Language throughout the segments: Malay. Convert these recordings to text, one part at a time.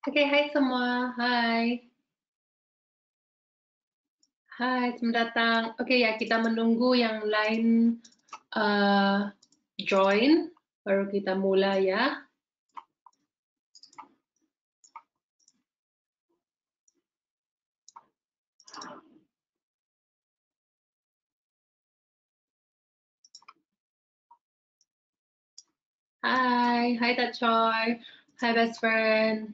Oke, hai semua. Hai. Hai, selamat datang. Oke ya, kita menunggu yang lain join, baru kita mulai ya. Hai Tak Choi. Hai best friend.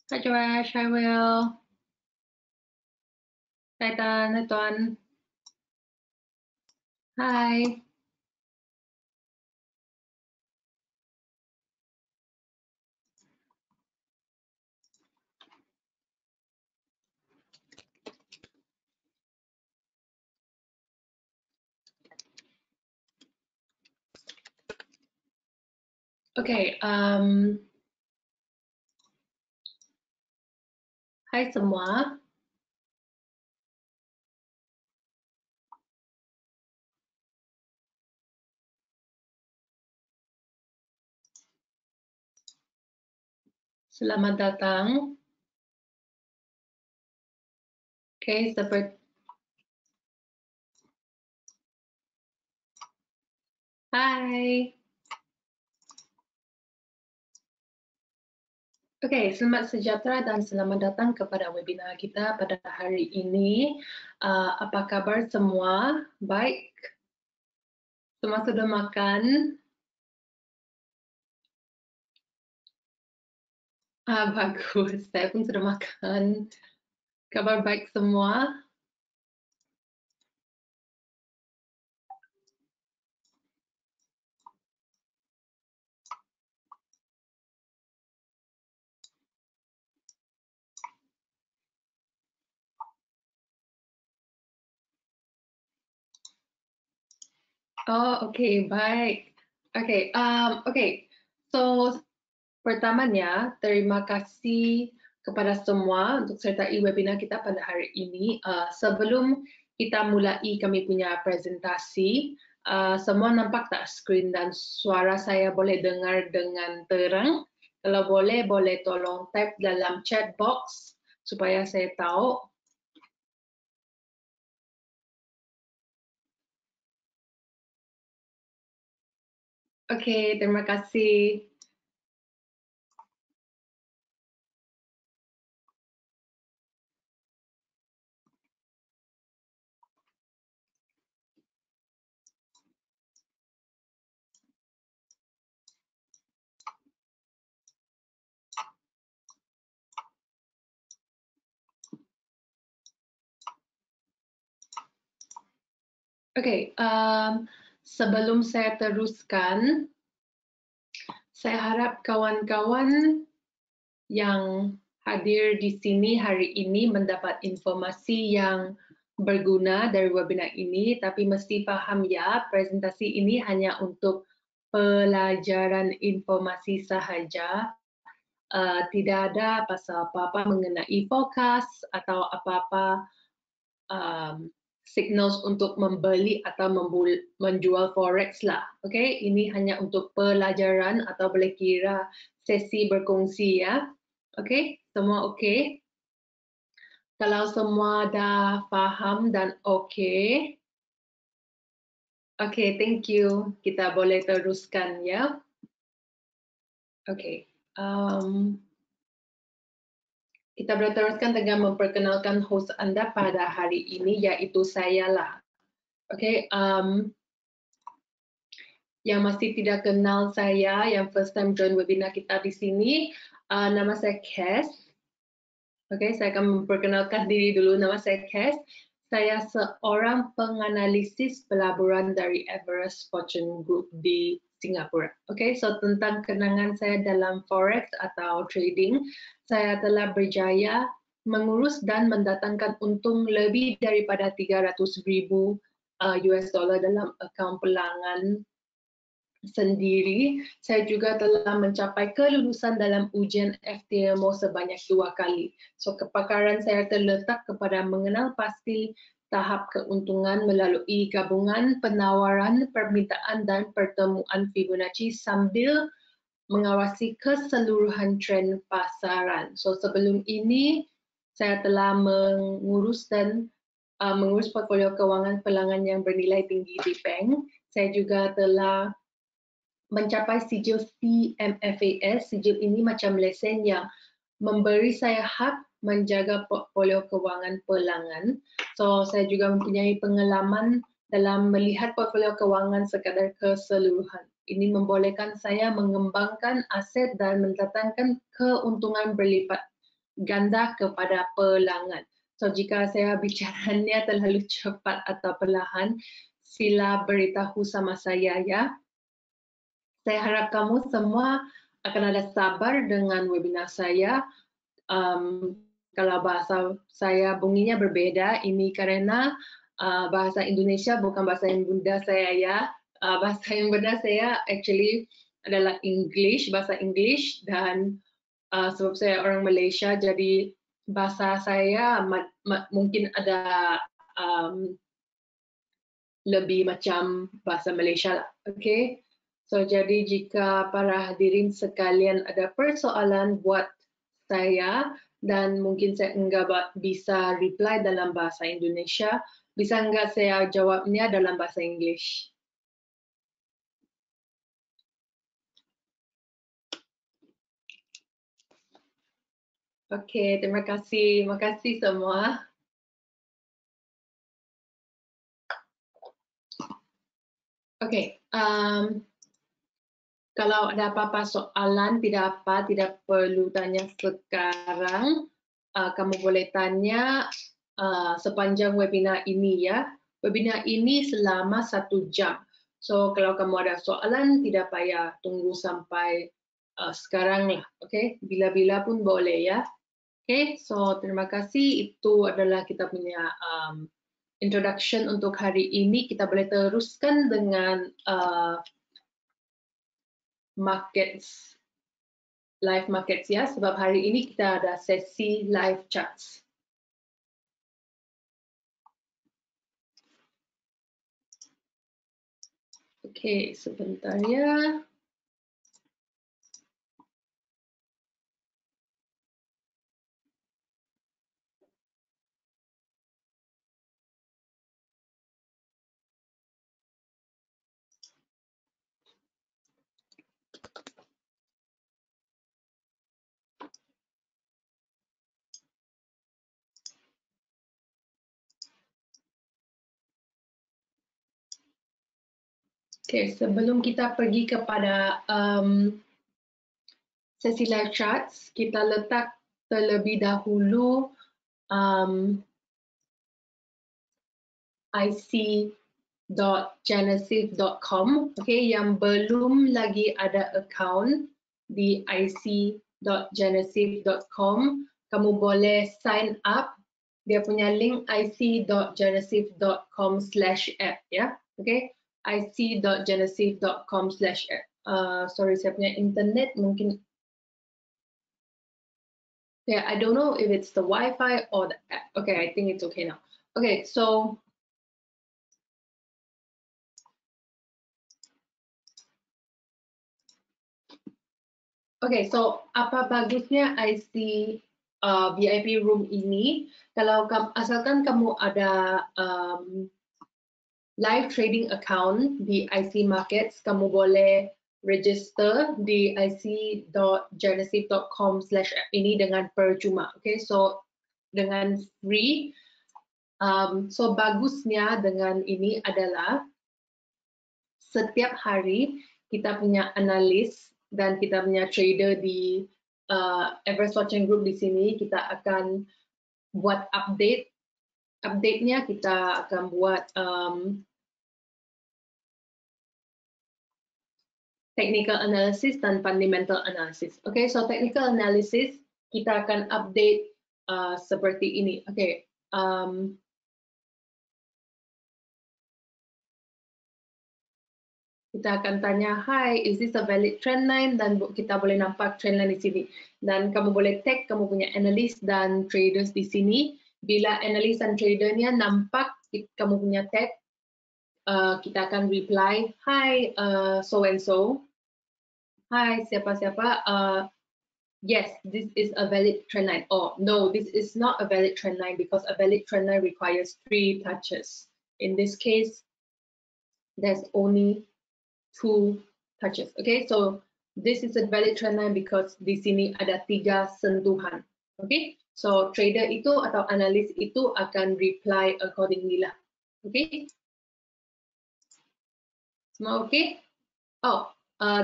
Hai Joash, hai Will. Hai Tan, hai Tuan. Hai. Oke, hai semua. Selamat datang. Oke, seperti Hai. Oke, selamat sejahtera dan selamat datang kepada webinar kita pada hari ini. Apa kabar semua? Baik? Semua sudah makan? Bagus, saya pun sudah makan. Kabar baik semua? Oh, oke, baik. Oke. So, pertamanya, terima kasih kepada semua untuk sertai webinar kita pada hari ini. Sebelum kita mulai kami punya presentasi, semua nampak tak skrin dan suara saya boleh dengar dengan terang? Kalau boleh, boleh tolong type dalam chat box supaya saya tahu. Oke, terima kasih. Oke, sebelum saya teruskan, saya harap kawan-kawan yang hadir di sini hari ini mendapat informasi yang berguna dari webinar ini, tapi mesti paham ya, presentasi ini hanya untuk pelajaran informasi sahaja. Tidak ada pasal apa-apa mengenai forecast atau apa-apa signals untuk membeli atau menjual forex lah. Okay, ini hanya untuk pelajaran atau boleh kira sesi berkongsi ya. Okay, semua okay? Kalau semua dah faham dan okay, okay, thank you. Kita boleh teruskan ya. Okay. Kita boleh teruskan dengan memperkenalkan host Anda pada hari ini, yaitu saya lah. Okay, yang masih tidak kenal saya, yang first time join webinar kita di sini, nama saya Kes. Okay, saya akan memperkenalkan diri dulu. Nama saya Kes. Saya seorang penganalisis pelaburan dari Everest Fortune Group di Singapura. Okay, so tentang kenangan saya dalam forex atau trading, saya telah berjaya mengurus dan mendatangkan untung lebih daripada 300,000 US dollar dalam akaun pelangan sendiri. Saya juga telah mencapai kelulusan dalam ujian FTMO sebanyak 2 kali. So, kepakaran saya terletak kepada mengenal pasti tahap keuntungan melalui gabungan penawaran, permintaan dan pertemuan Fibonacci sambil mengawasi keseluruhan trend pasaran. So sebelum ini saya telah mengurus portfolio kewangan pelanggan yang bernilai tinggi di bank. Saya juga telah mencapai sijil CMFAS. Sijil ini macam lesen yang memberi saya hak menjaga portfolio kewangan pelanggan. So saya juga mempunyai pengalaman dalam melihat portfolio kewangan sekadar keseluruhan. Ini membolehkan saya mengembangkan aset dan mendatangkan keuntungan berlipat ganda kepada pelanggan. So jika saya bicaranya terlalu cepat atau perlahan, sila beritahu sama saya ya. Saya harap kamu semua akan ada sabar dengan webinar saya. Kalau bahasa saya bunyinya berbeda, ini karena bahasa Indonesia bukan bahasa yang bunda saya ya. Bahasa yang bunda saya actually adalah English, bahasa English, dan sebab saya orang Malaysia, jadi bahasa saya mungkin ada lebih macam bahasa Malaysia lah, okay? So jadi jika para hadirin sekalian ada persoalan buat saya dan mungkin saya enggak bisa reply dalam bahasa Indonesia, bisa enggak saya jawabnya dalam bahasa English? Oke, terima kasih semua. Oke, kalau ada apa-apa soalan, tidak perlu tanya sekarang. Kamu boleh tanya sepanjang webinar ini ya. Webinar ini selama 1 jam. So kalau kamu ada soalan, tidak payah tunggu sampai sekarang lah. Oke, bila-bila pun boleh ya. Oke, so terima kasih. Itu adalah kita punya introduction untuk hari ini. Kita boleh teruskan dengan markets, live markets ya, sebab hari ini kita ada sesi live charts. Oke, sebentar ya. Oke, sebelum kita pergi kepada sesi live charts, kita letak terlebih dahulu ic.genesis.com, okay, yang belum lagi ada account di ic.genesis.com, kamu boleh sign up. Dia punya link ic.genesis.com/app ya, okay, ic.genesis.com/app. Sorry, saya punya internet mungkin. Yeah, I don't know if it's the Wi-Fi or the app. Okay, I think it's okay now. Okay, so apa bagusnya IC VIP room ini? Kalau asalkan kamu ada live trading account di IC Markets, kamu boleh register di ic.genesis.com/app ini dengan percuma. Okay, so dengan free. So bagusnya dengan ini adalah setiap hari kita punya analis dan kita punya trader di Everest Watching Group di sini, kita akan buat update-nya kita akan buat technical analysis dan fundamental analysis. Okay, so technical analysis kita akan update seperti ini. Okay, kita akan tanya, hi, is this a valid trend line? Dan kita boleh nampak trend line di sini. Dan kamu boleh tag kamu punya analis dan traders di sini. Bila analis dan tradernya nampak kamu punya tag, kita akan reply, hi so and so, hi siapa-siapa, yes, this is a valid trend line, or no, this is not a valid trend line because a valid trend line requires 3 touches. In this case, there's only 2 touches. Okay, so this is a valid trend line because di sini ada 3 sentuhan. Okay, so trader itu atau analis itu akan reply accordingly lah. Okay, semua okay? Oh,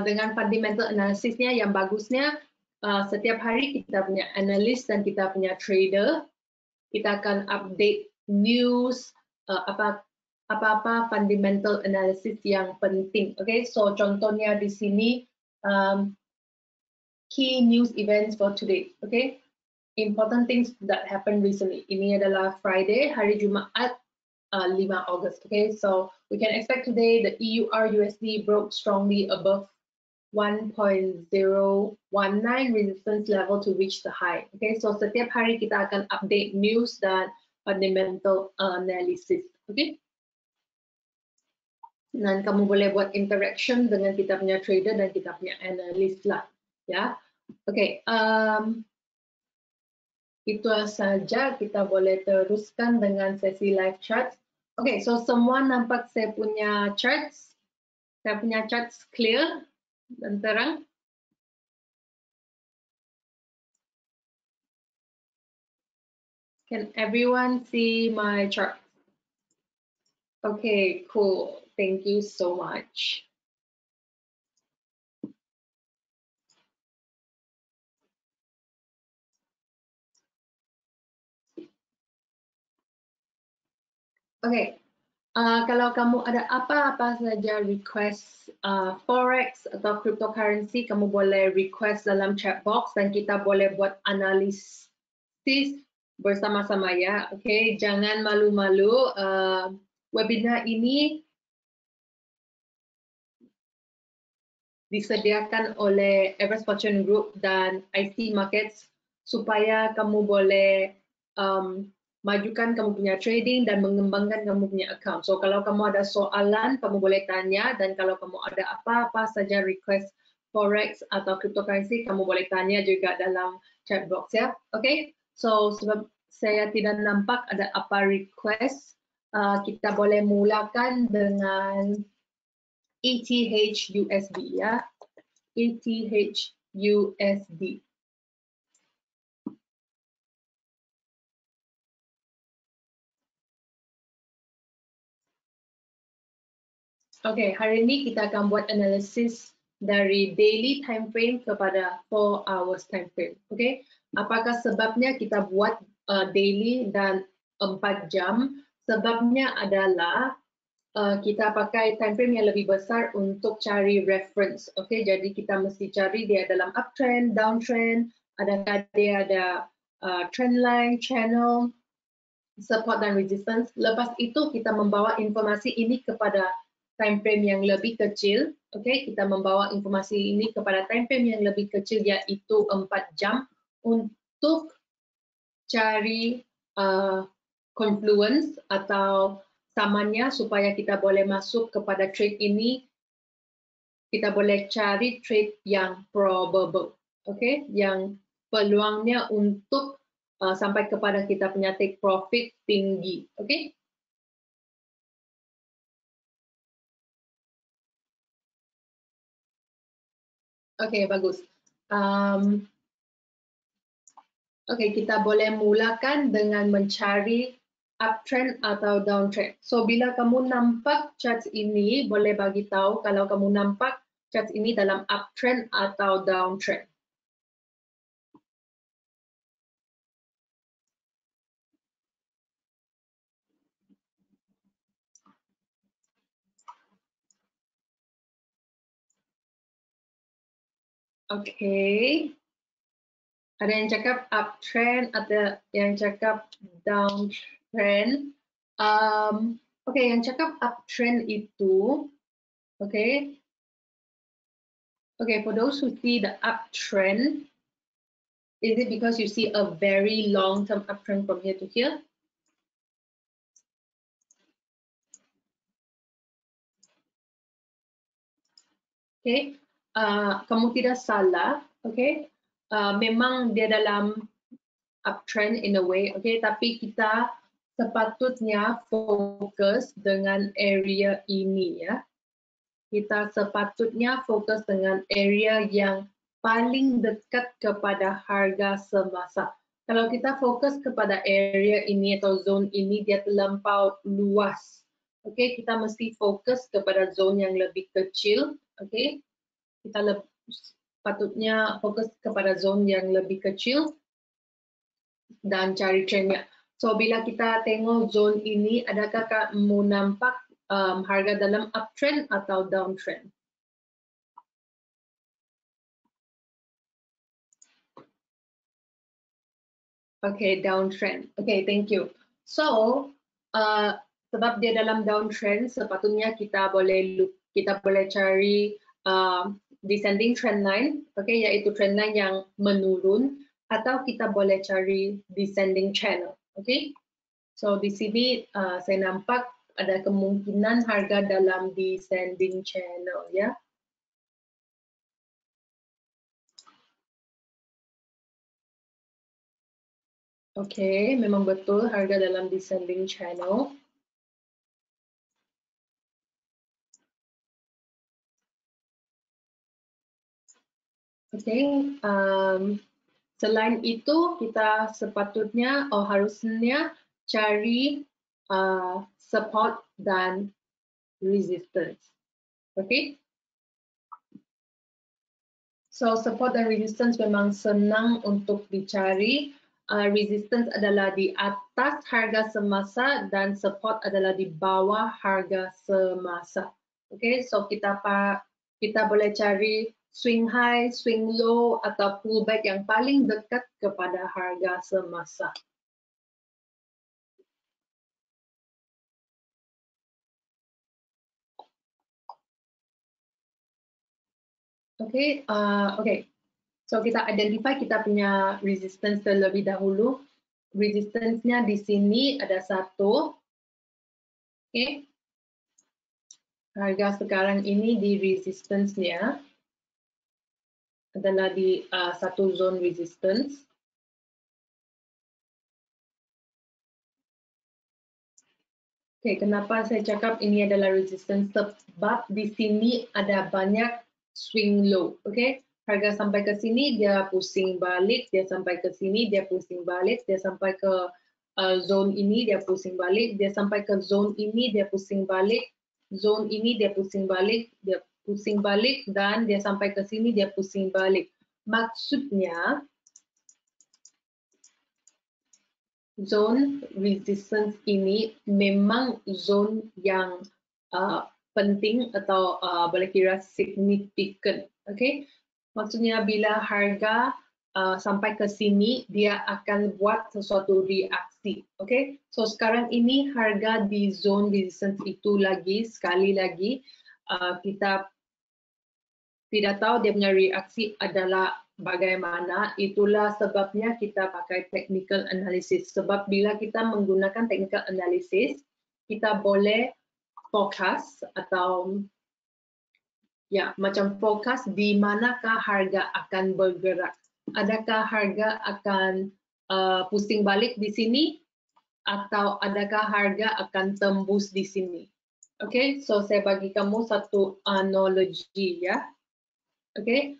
dengan fundamental analysisnya yang bagusnya, setiap hari kita punya analis dan kita punya trader, kita akan update news, apa-apa fundamental analysis yang penting. Okay, so contohnya di sini key news events for today. Okay, important things that happened recently. Ini adalah Friday, hari Jumaat, 5 August. Okay, so we can expect today the EUR/USD broke strongly above 1.019 resistance level to reach the high. Okay, so setiap hari kita akan update news dan fundamental analysis. Okay, dan kamu boleh buat interaction dengan kita punya trader dan kita punya analis lah, ya. Okay, itu saja. Kita boleh teruskan dengan sesi live chat. Okay, so semua nampak saya punya charts? Saya punya charts clear dan terang? Can everyone see my chart? Okay, cool. Thank you so much. Okay, kalau kamu ada apa-apa saja request forex atau cryptocurrency, kamu boleh request dalam chat box dan kita boleh buat analisis bersama-sama ya. Okay, jangan malu-malu. Webinar ini disediakan oleh Everest Fortune Group dan IC Markets supaya kamu boleh majukan kamu punya trading dan mengembangkan kamu punya account. So kalau kamu ada soalan, kamu boleh tanya, dan kalau kamu ada apa-apa saja request forex atau cryptocurrency, kamu boleh tanya juga dalam chat box ya. Okay, so sebab saya tidak nampak ada apa request, kita boleh mulakan dengan ETH USD ya. ETH USD. Oke, hari ini kita akan buat analisis dari daily time frame kepada 4 hours time frame. Oke, apakah sebabnya kita buat daily dan 4 jam? Sebabnya adalah kita pakai time frame yang lebih besar untuk cari reference. Oke, jadi kita mesti cari dia dalam uptrend, downtrend, adakah dia ada trend line, channel, support dan resistance. Lepas itu kita membawa informasi ini kepada time frame yang lebih kecil. Okay, kita membawa informasi ini kepada time frame yang lebih kecil, yaitu 4 jam, untuk cari confluence atau samanya supaya kita boleh masuk kepada trade ini. Kita boleh cari trade yang probable, okay, yang peluangnya untuk sampai kepada kita punya take profit tinggi, okay? Oke, bagus. Oke, kita boleh mulakan dengan mencari uptrend atau downtrend. So, bila kamu nampak chart ini, boleh bagi tahu kalau kamu nampak chart ini dalam uptrend atau downtrend. Oke. Ada yang cakap uptrend, ada yang cakap downtrend. Oke, yang cakap uptrend itu, okay. Okay, for those who see the uptrend, is it because you see a very long-term uptrend from here to here? Okay, kamu tidak salah. Okay, memang dia dalam uptrend in a way. Okay, tapi kita sepatutnya fokus dengan area ini ya. Kita sepatutnya fokus dengan area yang paling dekat kepada harga semasa. Kalau kita fokus kepada area ini atau zone ini, dia terlampau luas. Oke, kita mesti fokus kepada zone yang lebih kecil. Oke, kita patutnya fokus kepada zone yang lebih kecil dan cari trendnya. So bila kita tengok zone ini, adakah kamu nampak harga dalam uptrend atau downtrend? Okay, downtrend. Okay, thank you. So sebab dia dalam downtrend, sepatutnya kita boleh cari descending trend line, okay, yaitu trend line yang menurun, atau kita boleh cari descending channel. Okay, so di sini saya nampak ada kemungkinan harga dalam descending channel ya. Oke, memang betul harga dalam descending channel. Oke, selain itu kita sepatutnya harusnya cari support dan resistance. Oke, so support dan resistance memang senang untuk dicari. Resistance adalah di atas harga semasa dan support adalah di bawah harga semasa. Okay, so kita boleh cari swing high, swing low, atau pullback yang paling dekat kepada harga semasa. Okay, so kita identify kita punya resistance terlebih dahulu. Resistance-nya di sini ada 1. Okay. Harga sekarang ini di resistance-nya adalah di 1 zone resistance. Okay, kenapa saya cakap ini adalah resistance? Sebab di sini ada banyak swing low. Okay, harga sampai ke sini dia pusing balik, dia sampai ke sini dia pusing balik, dia sampai ke zone ini dia pusing balik, dia sampai ke zone ini dia pusing balik, zone ini dia pusing balik, dan dia sampai ke sini dia pusing balik. Maksudnya zone resistance ini memang zone yang penting atau boleh kira signifikan. Okay? Maksudnya bila harga sampai ke sini, dia akan buat sesuatu reaksi. Okay? So sekarang ini harga di zone resistance itu sekali lagi, kita tidak tahu dia punya reaksi adalah bagaimana. Itulah sebabnya kita pakai technical analysis. Sebab bila kita menggunakan technical analysis, kita boleh fokus atau ya macam fokus di manakah harga akan bergerak. Adakah harga akan pusing balik di sini atau adakah harga akan tembus di sini. Okay, so saya bagi kamu satu analogi ya. Okay,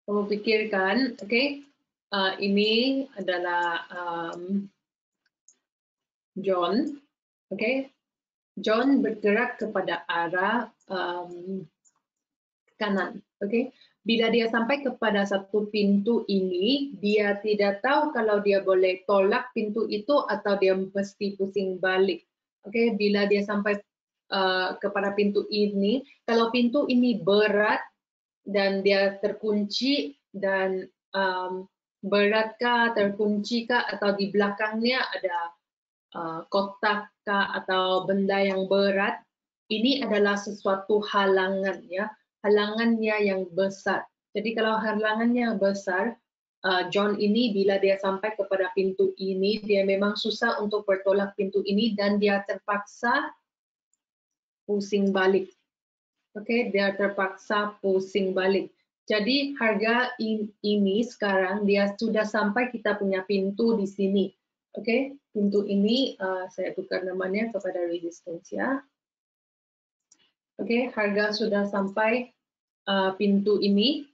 kamu pikirkan, okay, ini adalah John, okay, John bergerak kepada arah kanan, okay. Bila dia sampai kepada satu pintu ini, dia tidak tahu kalau dia boleh tolak pintu itu atau dia mesti pusing balik. Okay, bila dia sampai kepada pintu ini, kalau pintu ini berat dan dia terkunci dan beratkah, terkunci kah, atau di belakangnya ada kotak kah atau benda yang berat, ini adalah sesuatu halangan ya. Halangannya yang besar. Jadi kalau halangannya besar, John ini bila dia sampai kepada pintu ini, dia memang susah untuk bertolak pintu ini dan dia terpaksa pusing balik. Oke, dia terpaksa pusing balik. Jadi harga ini sekarang dia sudah sampai kita punya pintu di sini. Oke, pintu ini saya tukar namanya kepada resistance ya. Oke, harga sudah sampai pintu ini.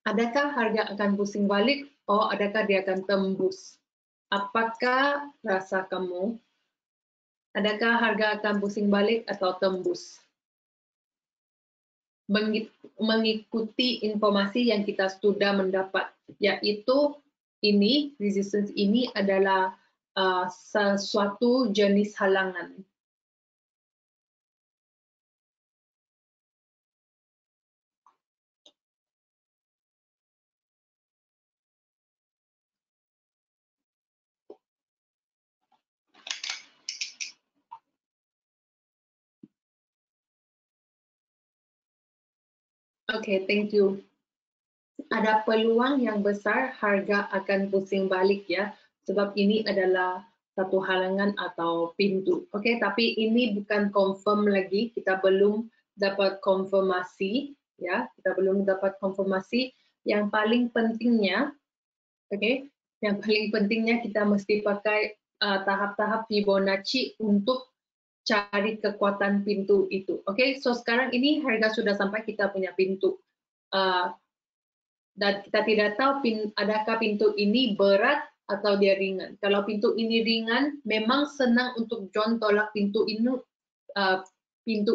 Adakah harga akan pusing balik? Oh, adakah dia akan tembus? Apakah rasa kamu? Adakah harga akan pusing balik atau tembus? Mengikuti informasi yang kita sudah mendapat, yaitu ini, resistance ini adalah sesuatu jenis halangan. Oke, thank you. Ada peluang yang besar harga akan pusing balik ya, sebab ini adalah satu halangan atau pintu. Oke, tapi ini bukan confirm lagi, kita belum dapat konfirmasi ya, kita belum dapat konfirmasi. Yang paling pentingnya, oke, yang paling pentingnya kita mesti pakai tahap-tahap Fibonacci untuk cari kekuatan pintu itu. Oke, so sekarang ini harga sudah sampai kita punya pintu. Dan kita tidak tahu adakah pintu ini berat atau dia ringan. Kalau pintu ini ringan, memang senang untuk John tolak pintu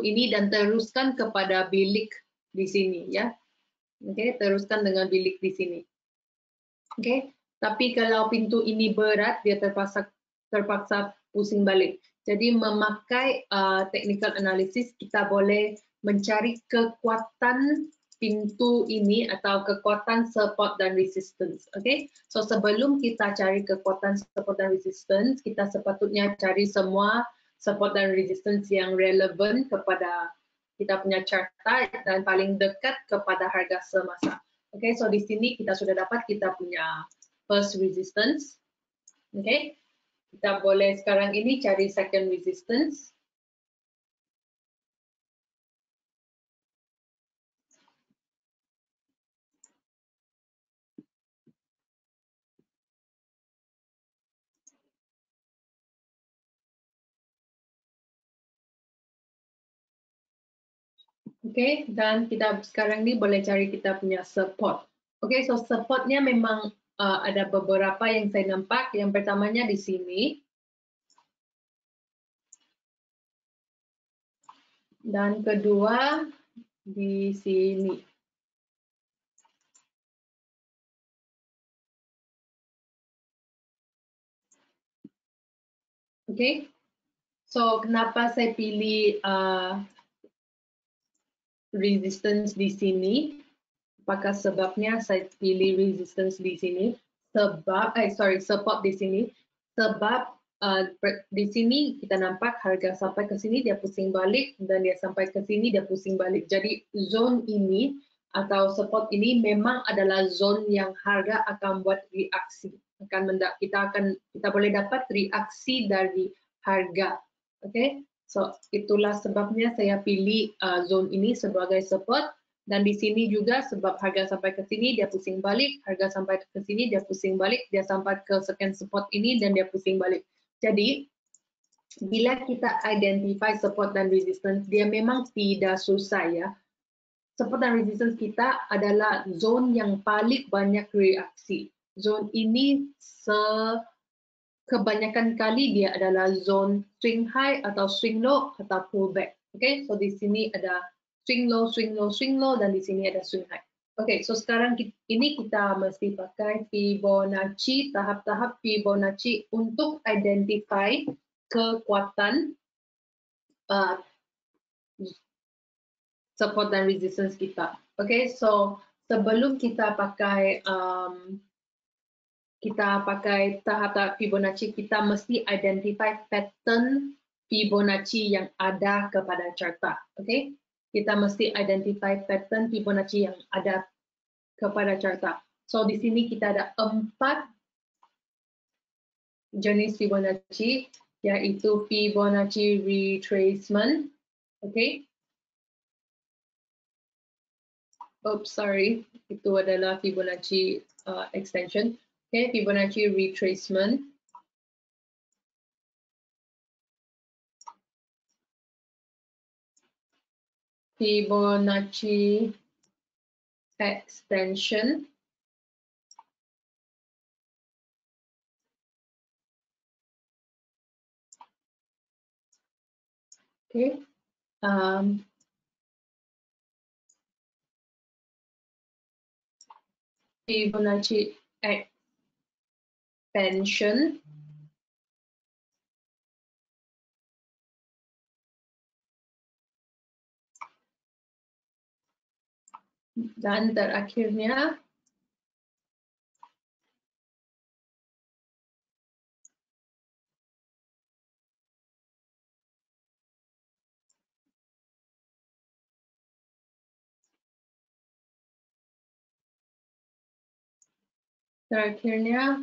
ini dan teruskan kepada bilik di sini ya. Oke, teruskan dengan bilik di sini. Oke, tapi kalau pintu ini berat, dia terpaksa pusing balik. Jadi memakai technical analysis, kita boleh mencari kekuatan pintu ini atau kekuatan support dan resistance. Oke, so sebelum kita cari kekuatan support dan resistance, kita sepatutnya cari semua support dan resistance yang relevan kepada kita punya chart dan paling dekat kepada harga semasa. Oke, so di sini kita sudah dapat kita punya first resistance. Oke, kita boleh sekarang ini cari second resistance. Oke, dan kita sekarang ini boleh cari kita punya support. Oke, so supportnya memang ada beberapa yang saya nampak. Yang pertamanya di sini. Dan kedua di sini. Oke, so kenapa saya pilih resistance di sini? Apakah sebabnya saya pilih resistance di sini? Support di sini. Sebab di sini kita nampak harga sampai ke sini dia pusing balik dan dia sampai ke sini dia pusing balik. Jadi zone ini atau support ini memang adalah zone yang harga akan buat reaksi. Kita boleh dapat reaksi dari harga. Oke, so itulah sebabnya saya pilih zone ini sebagai support. Dan di sini juga sebab harga sampai ke sini dia pusing balik, harga sampai ke sini dia pusing balik, dia sampai ke second support ini dan dia pusing balik. Jadi bila kita identify support dan resistance, dia memang tidak susah ya. Support dan resistance kita adalah zone yang paling banyak reaksi. Zone ini kebanyakan kali dia adalah zone swing high atau swing low atau pullback. Oke, so di sini ada swing low, swing low, swing low, dan di sini ada swing high. Oke, so sekarang ini kita mesti pakai Fibonacci, tahap-tahap Fibonacci untuk identify kekuatan support dan resistance kita. Oke, so sebelum kita pakai tahap-tahap Fibonacci, kita mesti identify pattern Fibonacci yang ada kepada charta. Oke, kita mesti identify pattern Fibonacci yang ada kepada charta. So di sini kita ada 4 jenis Fibonacci, yaitu Fibonacci retracement, Okay. Oops, sorry. Itu adalah Fibonacci extension. Okay, Fibonacci retracement. Fibonacci extension. Okay. Fibonacci extension. Dan terakhirnya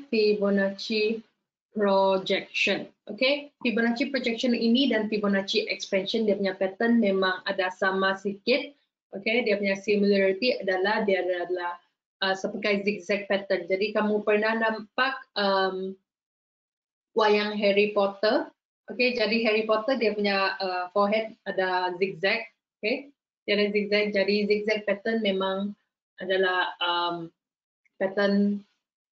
Fibonacci projection. Okay, Fibonacci projection ini dan Fibonacci expansion dia punya pattern memang ada sama sedikit. Okay, dia punya similarity adalah dia adalah sebagai zigzag pattern. Jadi kamu pernah nampak wayang Harry Potter? Okay, jadi Harry Potter dia punya forehead ada zigzag. Okay, dia ada zigzag. Jadi zigzag pattern memang adalah pattern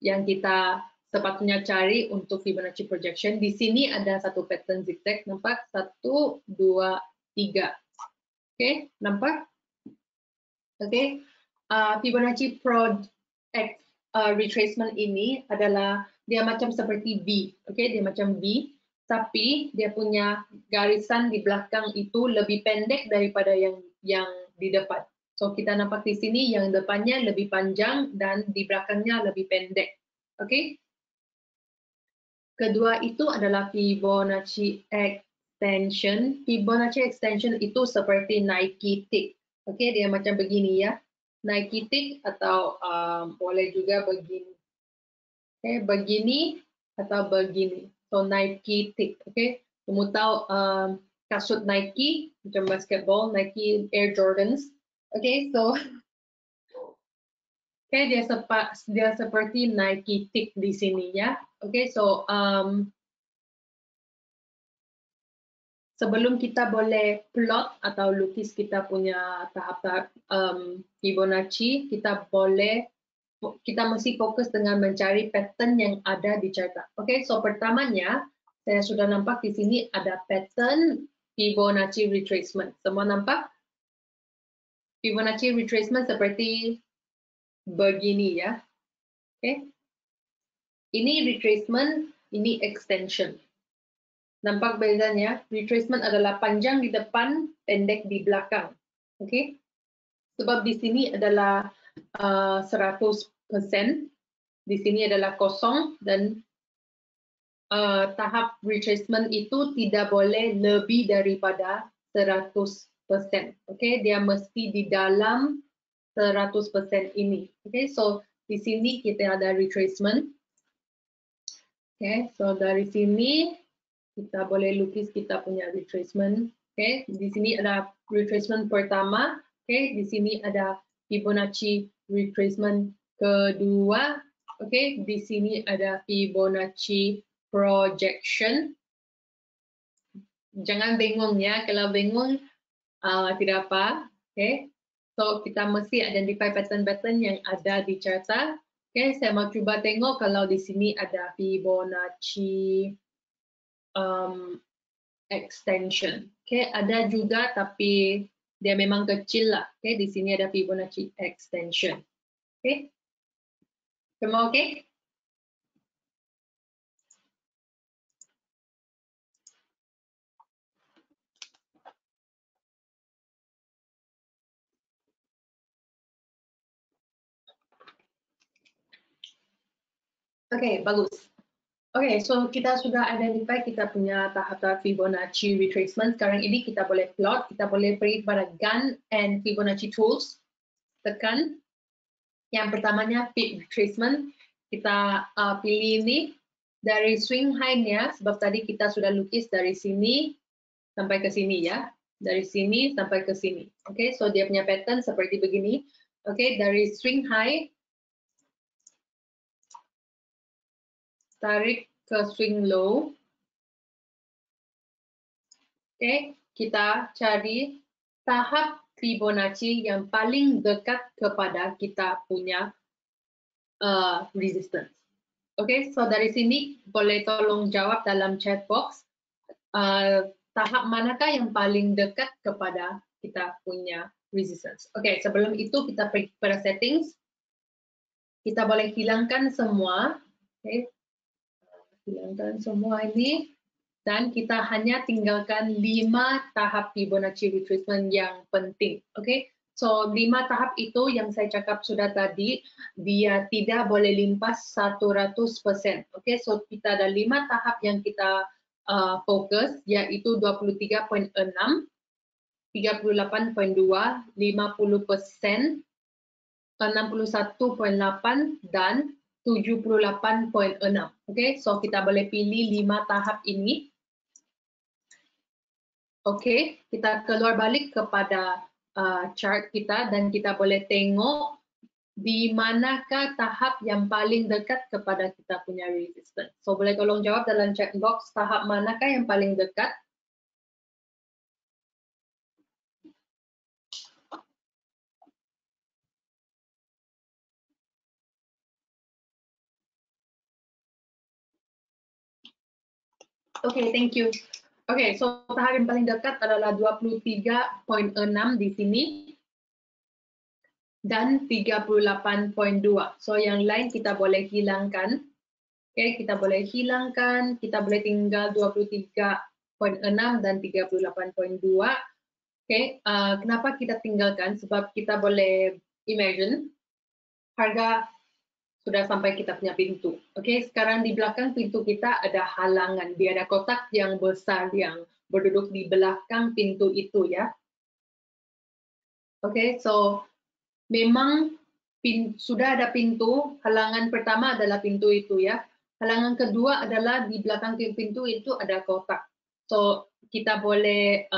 yang kita sepatutnya cari untuk Fibonacci projection. Di sini ada satu pattern zigzag, nampak? 1, 2, 3. Oke, nampak? Oke, Fibonacci retracement ini adalah dia macam seperti V. Oke, dia macam V, tapi dia punya garisan di belakang itu lebih pendek daripada yang di depan. So kita nampak di sini yang depannya lebih panjang dan di belakangnya lebih pendek. Oke. Kedua itu adalah Fibonacci extension. Fibonacci extension itu seperti Nike tick. Oke, dia macam begini ya. Nike tick atau boleh juga begini. Oke, begini atau begini. So Nike tick. Oke, kamu tahu kasut Nike macam basketball, Nike Air Jordans. Oke, so dia seperti Nike tick di sini ya. Oke, so sebelum kita boleh plot atau lukis kita punya tahap-tahap Fibonacci, kita mesti fokus dengan mencari pattern yang ada di cerita. Oke, so pertamanya saya sudah nampak di sini ada pattern Fibonacci retracement. Semua nampak? Fibonacci retracement seperti begini ya. Oke. Ini retracement, ini extension. Nampak bedanya? Retracement adalah panjang di depan, pendek di belakang. Oke. Sebab di sini adalah 100%, di sini adalah kosong dan tahap retracement itu tidak boleh lebih daripada 100%. Oke, dia mesti di dalam 100% ini. Oke, so di sini kita ada retracement. Oke, so dari sini kita boleh lukis kita punya retracement. Oke, di sini ada retracement pertama. Oke, di sini ada Fibonacci retracement kedua. Oke, di sini ada Fibonacci projection. Jangan bingung ya, kalau bingung tidak apa. Oke, so kita mesti identify pattern-pattern yang ada di cerita. Oke, saya mau coba tengok kalau di sini ada Fibonacci extension. Oke, ada juga tapi dia memang kecil lah. Oke, di sini ada Fibonacci extension. Oke, semua oke? Oke, bagus. Oke, so kita sudah identify kita punya tahap-tahap Fibonacci retracement. Sekarang ini kita boleh plot, kita boleh pergi kepada Gantt and Fibonacci tools. Tekan. Yang pertamanya fit retracement. Kita pilih ini dari swing height-nya, sebab tadi kita sudah lukis dari sini sampai ke sini ya. dari sini sampai ke sini. Oke, so dia punya pattern seperti begini. Oke, dari swing high tarik ke swing low. Oke, kita cari tahap Fibonacci yang paling dekat kepada kita punya resistance. Oke, so dari sini boleh tolong jawab dalam chat box tahap manakah yang paling dekat kepada kita punya resistance. Oke, sebelum itu kita pergi pada settings. Kita boleh hilangkan semua. Oke, hilangkan semua ini. Dan kita hanya tinggalkan 5 tahap Fibonacci retracement yang penting. Oke, so 5 tahap itu yang saya cakap sudah tadi, dia tidak boleh limpas 100%. Oke, so kita ada 5 tahap yang kita fokus, yaitu 23.6, 38.2, 50%, 61.8, dan 78.6. Oke, so kita boleh pilih 5 tahap ini. Oke, kita keluar balik kepada chart kita dan kita boleh tengok di manakah tahap yang paling dekat kepada kita punya resistance. So boleh tolong jawab dalam chat box tahap manakah yang paling dekat. Oke, thank you. Oke, so tahap yang paling dekat adalah 23.6 di sini dan 38.2. So yang lain kita boleh hilangkan. Oke, kita boleh hilangkan, kita boleh tinggal 23.6 dan 38.2. Oke, kenapa kita tinggalkan? Sebab kita boleh imagine harga sudah sampai kita punya pintu. Oke, sekarang di belakang pintu kita ada halangan. Dia ada kotak yang besar yang berduduk di belakang pintu itu ya. Oke, so memang sudah ada pintu. Halangan pertama adalah pintu itu ya. Halangan kedua adalah di belakang pintu itu ada kotak. So kita boleh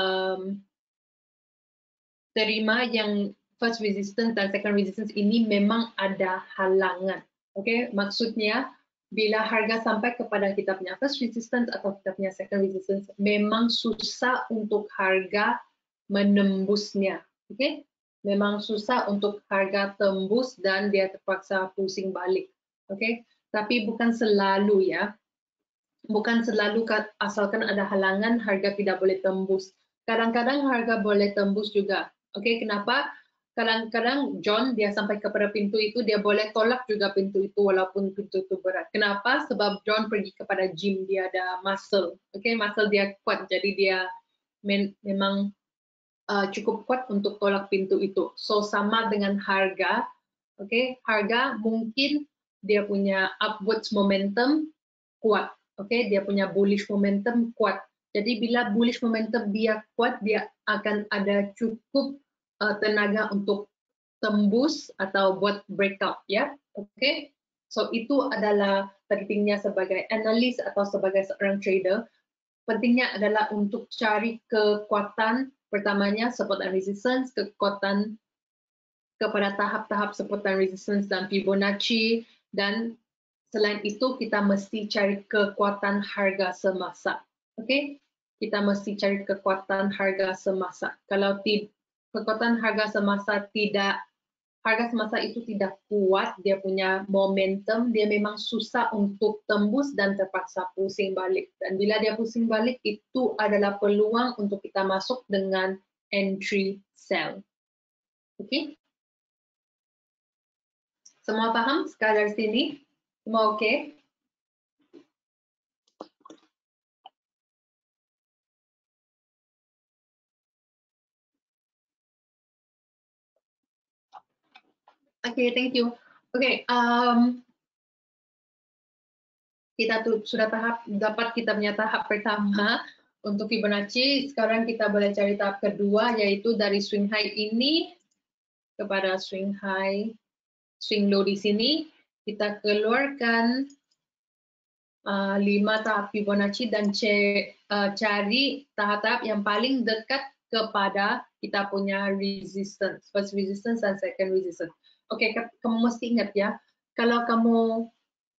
terima yang first resistance dan second resistance ini memang ada halangan. Oke, maksudnya bila harga sampai kepada kita punya first resistance atau kita punya second resistance, memang susah untuk harga menembusnya. Oke, memang susah untuk harga tembus dan dia terpaksa pusing balik. Oke, tapi bukan selalu ya. Bukan selalu asalkan ada halangan harga tidak boleh tembus. Kadang-kadang harga boleh tembus juga. Oke, kenapa? Kadang-kadang John dia sampai kepada pintu itu dia boleh tolak juga pintu itu walaupun pintu itu berat. Kenapa? Sebab John pergi kepada gym, dia ada muscle. Oke, muscle dia kuat jadi dia memang cukup kuat untuk tolak pintu itu. So sama dengan harga. Oke, harga mungkin dia punya upwards momentum kuat. Oke, dia punya bullish momentum kuat. Jadi bila bullish momentum dia kuat, dia akan ada cukup tenaga untuk tembus atau buat breakout ya. Oke. So itu adalah pentingnya sebagai analis atau sebagai seorang trader. Pentingnya adalah untuk cari kekuatan pertamanya support and resistance, kekuatan kepada tahap-tahap support and resistance dan Fibonacci, dan selain itu kita mesti cari kekuatan harga semasa. Oke? Kita mesti cari kekuatan harga semasa. Kalau kekuatan harga semasa itu tidak kuat, dia punya momentum, dia memang susah untuk tembus dan terpaksa pusing balik. Dan bila dia pusing balik, itu adalah peluang untuk kita masuk dengan entry sell. Oke? Semua paham sekadar sini? Semua oke? Oke, thank you. Oke, kita sudah dapat kita punya tahap pertama untuk Fibonacci. Sekarang kita boleh cari tahap kedua, yaitu dari swing high ini kepada swing high, swing low di sini. Kita keluarkan 5 tahap Fibonacci dan cari tahap-tahap yang paling dekat kepada kita punya resistance, first resistance dan second resistance. Oke, kamu mesti ingat ya, kalau kamu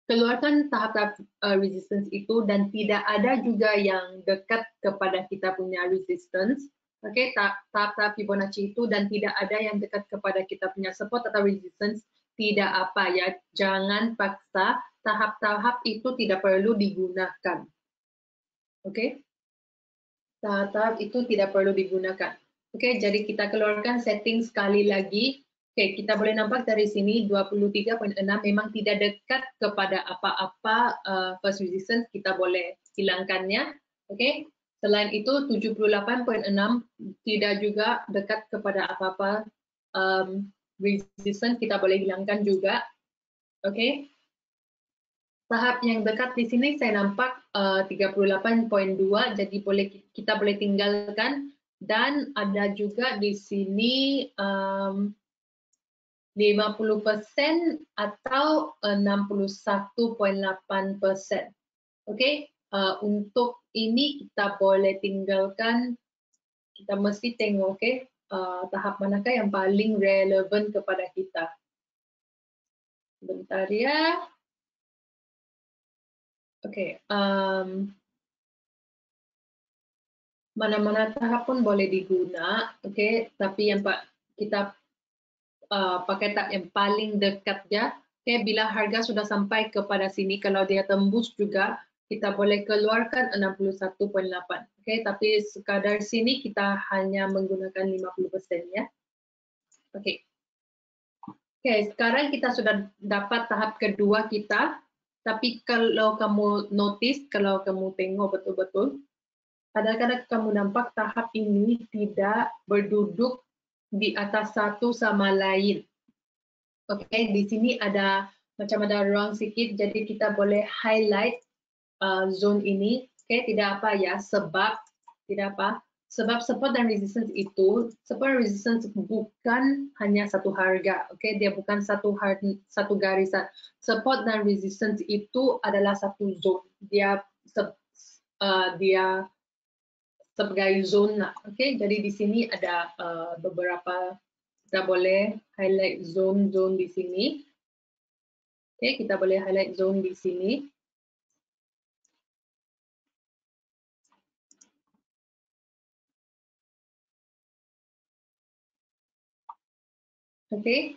keluarkan tahap-tahap resistance itu dan tidak ada juga yang dekat kepada kita punya resistance, oke, tahap-tahap Fibonacci itu dan tidak ada yang dekat kepada kita punya support atau resistance, tidak apa ya, jangan paksa, tahap-tahap itu tidak perlu digunakan. Oke? Tahap-tahap itu tidak perlu digunakan. Oke, jadi kita keluarkan setting sekali lagi. Oke, kita boleh nampak dari sini 23.6 memang tidak dekat kepada apa-apa first resistance, kita boleh hilangkannya. Oke, selain itu 78.6 tidak juga dekat kepada apa-apa resistance, kita boleh hilangkan juga. Oke. Tahap yang dekat di sini saya nampak 38.2, jadi kita boleh tinggalkan, dan ada juga di sini 50% atau 61.8%. Oke, untuk ini kita boleh tinggalkan, kita mesti tengok tahap manakah yang paling relevan kepada kita. Bentar ya. Oke, mana-mana tahap pun boleh diguna, oke, tapi yang kita pakai tahap yang paling dekat ya. Oke, bila harga sudah sampai kepada sini, kalau dia tembus juga, kita boleh keluarkan 61.8. Oke, tapi sekadar sini kita hanya menggunakan 50% ya. Oke. Oke, sekarang kita sudah dapat tahap kedua kita. Tapi kalau kamu notice, kalau kamu tengok betul-betul, kadang-kadang kamu nampak tahap ini tidak berduduk di atas satu sama lain. Oke, di sini ada macam ada ruang sedikit, jadi kita boleh highlight zone ini. Oke, tidak apa ya, sebab tidak apa. Sebab support dan resistance itu, support dan resistance bukan hanya satu harga, oke? Dia bukan satu garisan. Support dan resistance itu adalah satu zone. Dia sebagai zona, oke? Jadi di sini ada beberapa, kita boleh highlight zone-zone di sini. Oke, kita boleh highlight zone di sini. Oke,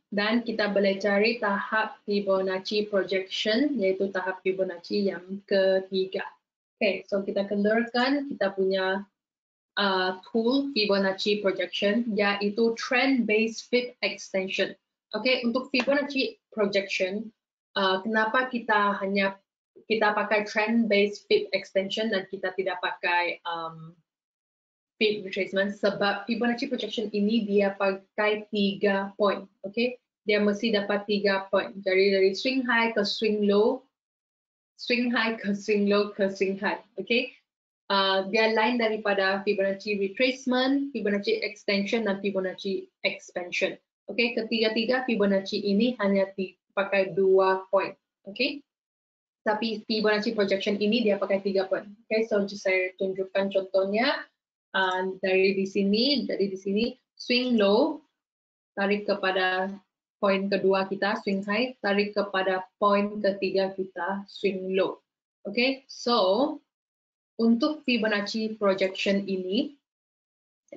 dan kita boleh cari tahap Fibonacci projection, yaitu tahap Fibonacci yang ketiga. Oke, so kita keluarkan kita punya tool Fibonacci projection, yaitu trend based Fib extension. Oke, untuk Fibonacci projection, kenapa kita pakai trend based Fib extension dan kita tidak pakai Fib retracement, sebab Fibonacci projection ini dia pakai 3 poin, oke? Dia mesti dapat 3 poin. Jadi dari swing high ke swing low, swing high ke swing low ke swing high, oke? Dia lain daripada Fibonacci retracement, Fibonacci extension dan Fibonacci expansion. Oke, ketiga-tiga Fibonacci ini hanya dipakai 2 poin, oke? Tapi Fibonacci projection ini dia pakai 3 poin. Oke, so saya tunjukkan contohnya. Dari di sini, jadi di sini swing low, tarik kepada poin kedua kita, swing high, tarik kepada poin ketiga kita, swing low. Oke, so untuk Fibonacci projection ini,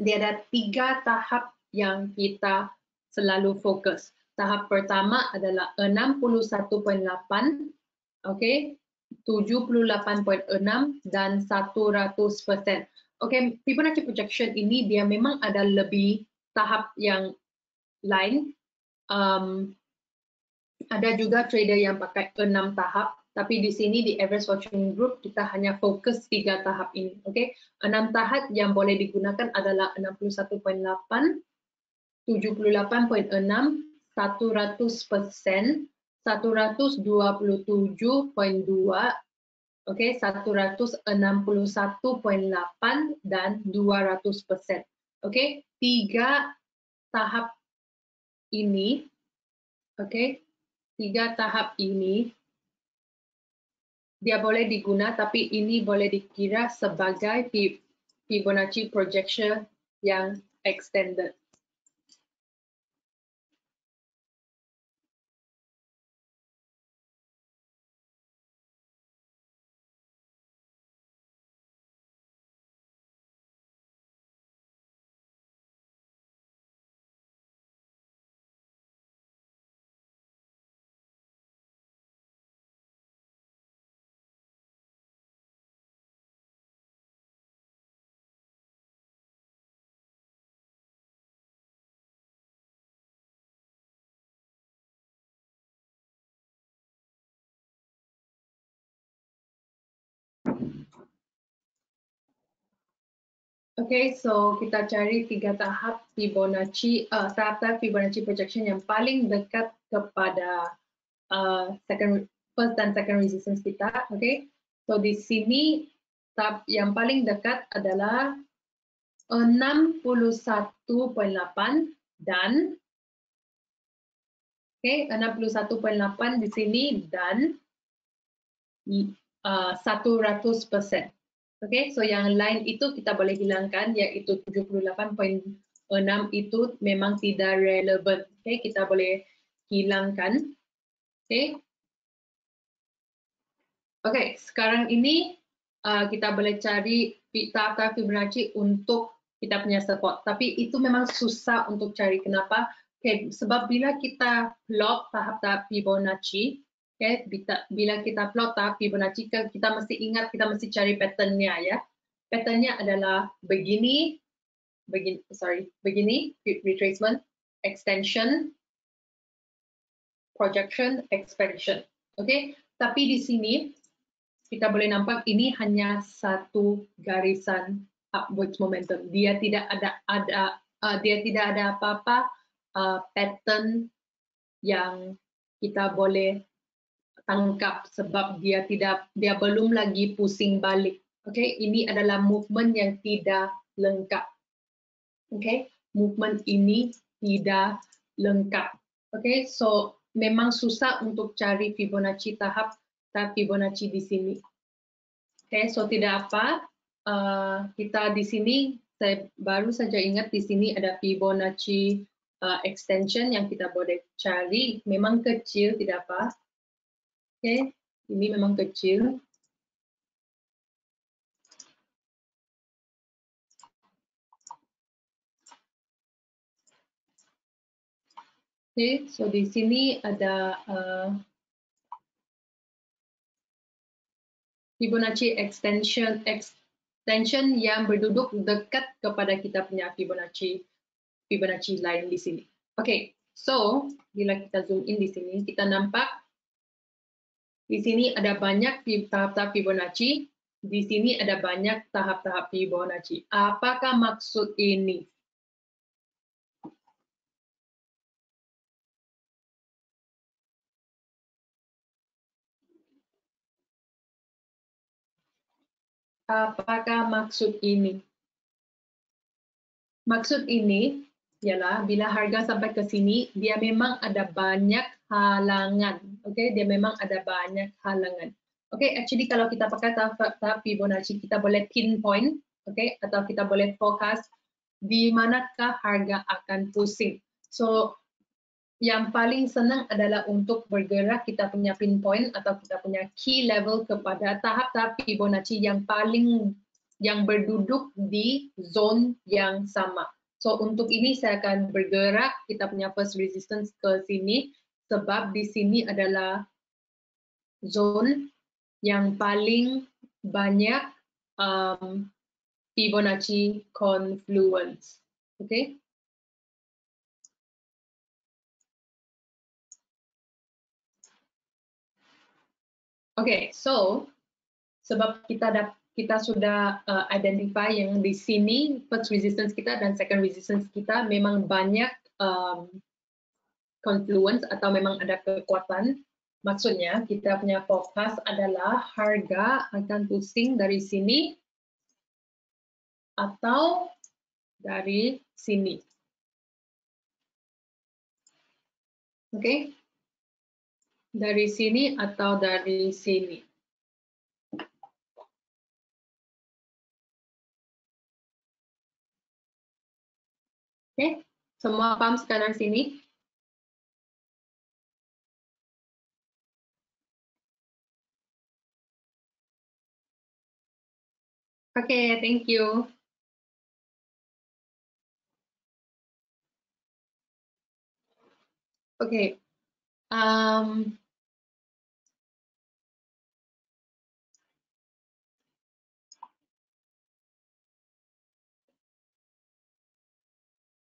dia ada 3 tahap yang kita selalu fokus. Tahap pertama adalah 61.8, oke, 78.6 dan 100%. Oke, Fibonacci projection ini dia memang ada lebih tahap yang lain. Ada juga trader yang pakai 6 tahap, tapi di sini di average watching group kita hanya fokus 3 tahap ini. Oke, 6 tahap yang boleh digunakan adalah 61.8, 78.6, 100%, 127.2, oke, 161.8 dan 200%. Oke, 3 tahap ini, oke, 3 tahap ini dia boleh digunakan, tapi ini boleh dikira sebagai Fibonacci projection yang extended. Okay, so kita cari 3 tahap Fibonacci, tahap-tahap Fibonacci projection yang paling dekat kepada first dan second resistance kita. Okay, so di sini tahap yang paling dekat adalah 61.8 dan 61.8 di sini dan 100%. Okay, so yang lain itu kita boleh hilangkan, yaitu 78.6 itu memang tidak relevan. Okay, kita boleh hilangkan. Okay. Okay, sekarang ini kita boleh cari tahap Fibonacci untuk kita punya support. Tapi itu memang susah untuk cari. Kenapa? Okay, sebab bila kita plot tahap-tahap Fibonacci, okay, bila kita plot tahap Fibonacci, kita mesti ingat, kita mesti cari patternnya ya. Patternnya adalah begini, begini, retracement, extension, projection, expansion. Okay, tapi di sini kita boleh nampak ini hanya satu garisan upwards momentum. Dia tidak ada apa-apa pattern yang kita boleh tangkap sebab dia belum lagi pusing balik. Okay, ini adalah movement yang tidak lengkap. Okay, movement ini tidak lengkap. Okay, so memang susah untuk cari Fibonacci tahap Fibonacci di sini. Okay, so tidak apa. Kita di sini saya baru saja ingat di sini ada Fibonacci extension yang kita boleh cari. Memang kecil, tidak apa. Okay, ini memang kecil. Okay, so di sini ada Fibonacci extension yang berduduk dekat kepada kita punya Fibonacci lain di sini. Okay, so bila kita zoom in di sini, kita nampak di sini ada banyak tahap-tahap Fibonacci, di sini ada banyak tahap-tahap Fibonacci. Apakah maksud ini? Apakah maksud ini? Maksud ini ialah bila harga sampai ke sini, dia memang ada banyak halangan. Okay, dia memang ada banyak halangan. Okay, actually kalau kita pakai tahap Fibonacci, kita boleh pinpoint, okay, atau kita boleh fokus di manakah harga akan pusing. So, yang paling senang adalah untuk bergerak kita punya pinpoint atau kita punya key level kepada tahap-tahap Fibonacci yang berduduk di zone yang sama. So untuk ini saya akan bergerak kita punya first resistance ke sini sebab di sini adalah zone yang paling banyak Fibonacci confluence. Okay? Okay, so sebab kita sudah identify yang di sini first resistance kita dan second resistance kita memang banyak confluence atau memang ada kekuatan. Maksudnya kita punya fokus adalah harga akan pusing dari sini atau dari sini. Oke? Dari sini atau dari sini. Oke, semua paham sekarang sini? Oke, thank you. Oke,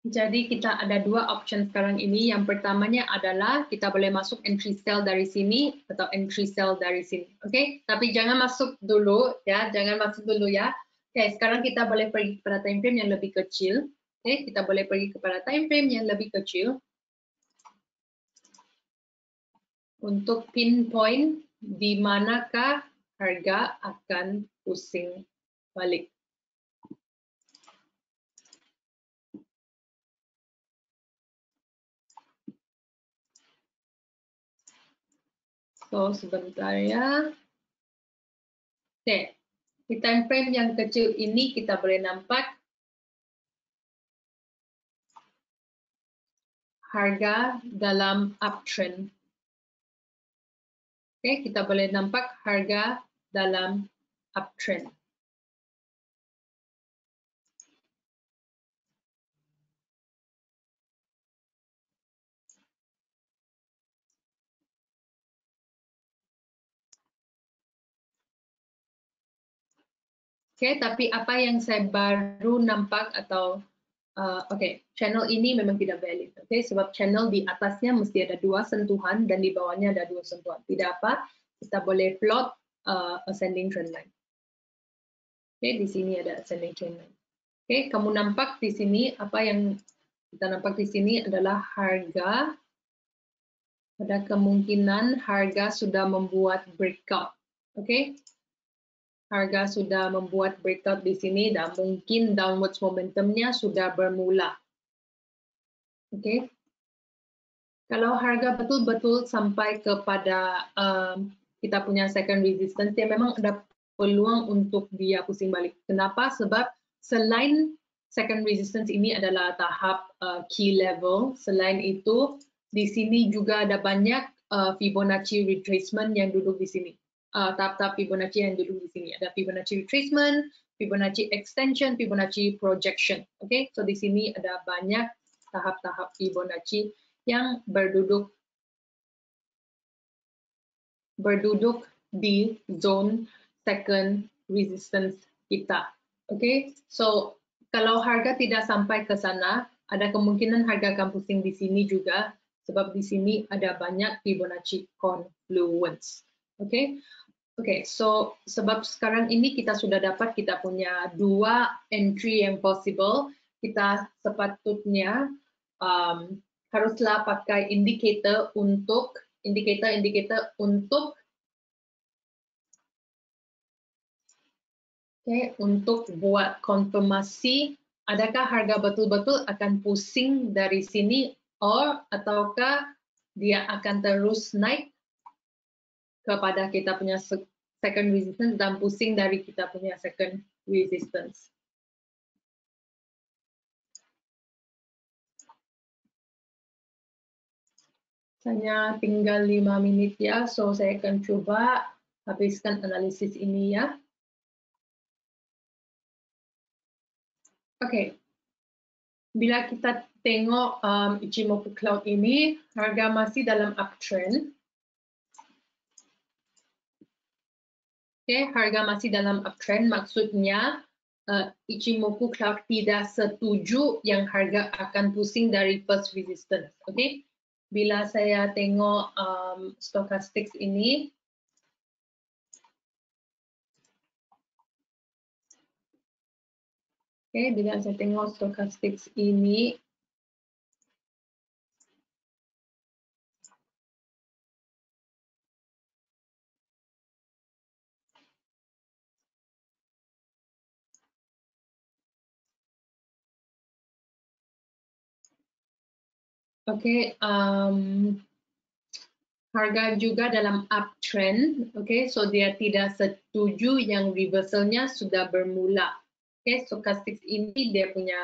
jadi kita ada dua option sekarang ini. Yang pertamanya adalah kita boleh masuk entry cell dari sini atau entry cell dari sini. Oke, tapi jangan masuk dulu ya, jangan masuk dulu ya. Oke, sekarang kita boleh pergi kepada time frame yang lebih kecil. Oke, kita boleh pergi kepada time frame yang lebih kecil untuk pinpoint di manakah harga akan pusing balik. So, sebentar ya. Oke, di time frame yang kecil ini kita boleh nampak harga dalam uptrend. Oke, kita boleh nampak harga dalam uptrend. Oke, tapi apa yang saya baru nampak atau channel ini memang tidak valid. Oke, sebab channel di atasnya mesti ada dua sentuhan dan di bawahnya ada dua sentuhan. Tidak apa, kita boleh plot ascending trend line. Oke, di sini ada ascending trend line. Oke, kamu nampak di sini apa yang kita nampak di sini adalah harga. Ada kemungkinan harga sudah membuat breakout. Oke, harga sudah membuat breakout di sini dan mungkin downwards momentumnya sudah bermula. Oke, kalau harga betul-betul sampai kepada kita punya second resistance, dia memang ada peluang untuk dia pusing balik. Kenapa? Sebab selain second resistance ini adalah tahap key level, selain itu di sini juga ada banyak Fibonacci retracement yang duduk di sini. Tahap-tahap Fibonacci yang duduk di sini. Ada Fibonacci retracement, Fibonacci extension, Fibonacci projection. Oke, so di sini ada banyak tahap-tahap Fibonacci yang berduduk di zone second resistance kita. Oke, so kalau harga tidak sampai ke sana, ada kemungkinan harga akan pusing di sini juga, sebab di sini ada banyak Fibonacci confluence. Oke, so sebab sekarang ini kita sudah dapat kita punya dua entry yang possible, kita sepatutnya haruslah pakai indikator untuk untuk buat konfirmasi adakah harga betul-betul akan pusing dari sini ataukah dia akan terus naik kepada kita punya second resistance dan pusing dari kita punya second resistance. Hanya tinggal 5 menit ya, so saya akan coba habiskan analisis ini ya. Oke, bila kita tengok Ichimoku Cloud ini, harga masih dalam uptrend. Oke, harga masih dalam uptrend, maksudnya Ichimoku Cloud tidak setuju yang harga akan pusing dari first resistance. Oke, bila saya tengok stochastics ini, bila saya tengok stochastics ini, harga juga dalam uptrend, so dia tidak setuju yang reversalnya sudah bermula. Stochastics ini dia punya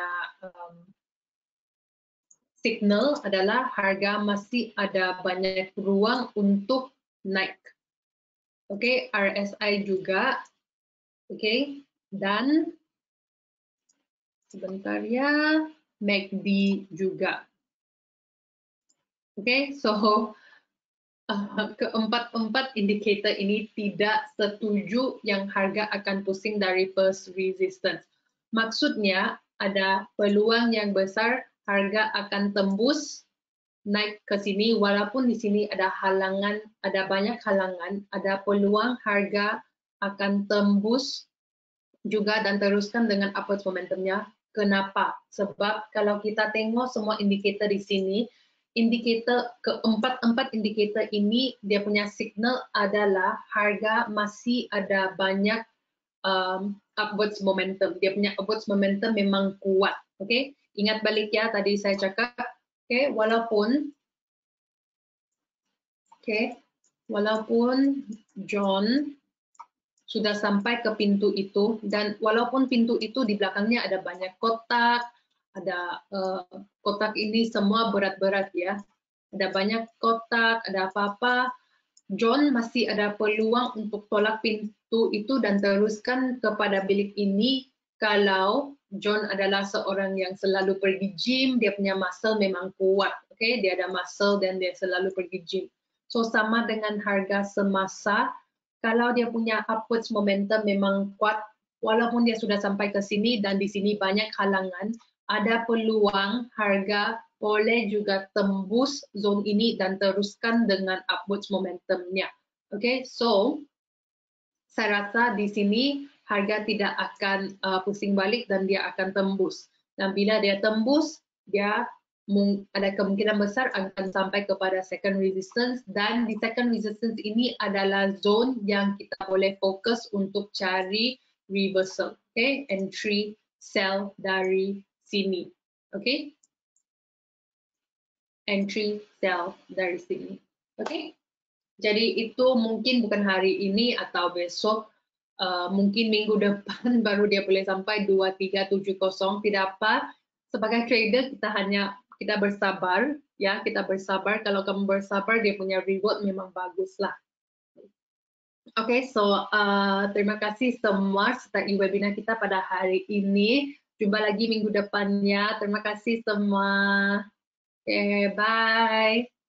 signal adalah harga masih ada banyak ruang untuk naik. Oke, RSI juga. Oke, dan sebentar ya, MACD juga. Oke, so keempat indikator ini tidak setuju yang harga akan pusing dari first resistance. Maksudnya ada peluang yang besar harga akan tembus naik ke sini walaupun di sini ada halangan, ada banyak halangan, ada peluang harga akan tembus juga dan teruskan dengan upward momentumnya. Kenapa? Sebab kalau kita tengok semua indikator di sini, indikator keempat indikator ini dia punya signal adalah harga masih ada banyak upwards momentum. Dia punya upwards momentum memang kuat. Oke, ingat balik ya tadi saya cakap. Oke, walaupun John sudah sampai ke pintu itu, dan walaupun pintu itu di belakangnya ada banyak kotak, ada kotak ini semua berat-berat ya, ada banyak kotak, ada apa-apa, John masih ada peluang untuk tolak pintu itu dan teruskan kepada bilik ini kalau John adalah seorang yang selalu pergi gym, dia punya muscle memang kuat, okay? Dia ada muscle dan dia selalu pergi gym. So sama dengan harga semasa, kalau dia punya upwards momentum memang kuat, walaupun dia sudah sampai ke sini dan di sini banyak halangan, ada peluang harga boleh juga tembus zone ini dan teruskan dengan upwards momentumnya. Okay, so saya rasa di sini harga tidak akan pusing balik dan dia akan tembus. Dan bila dia tembus, dia ada kemungkinan besar akan sampai kepada second resistance, dan di second resistance ini adalah zone yang kita boleh fokus untuk cari reversal, okay? Entry sell dari sini, okay? Entry sell dari sini, okay? Jadi itu mungkin bukan hari ini atau besok, mungkin minggu depan baru dia boleh sampai 2370, tidak apa. Sebagai trader kita bersabar ya, kita bersabar. Kalau kamu bersabar dia punya reward memang bagus lah. Oke, so terima kasih semua sertai webinar kita pada hari ini. Jumpa lagi minggu depannya. Terima kasih semua. Oke, bye.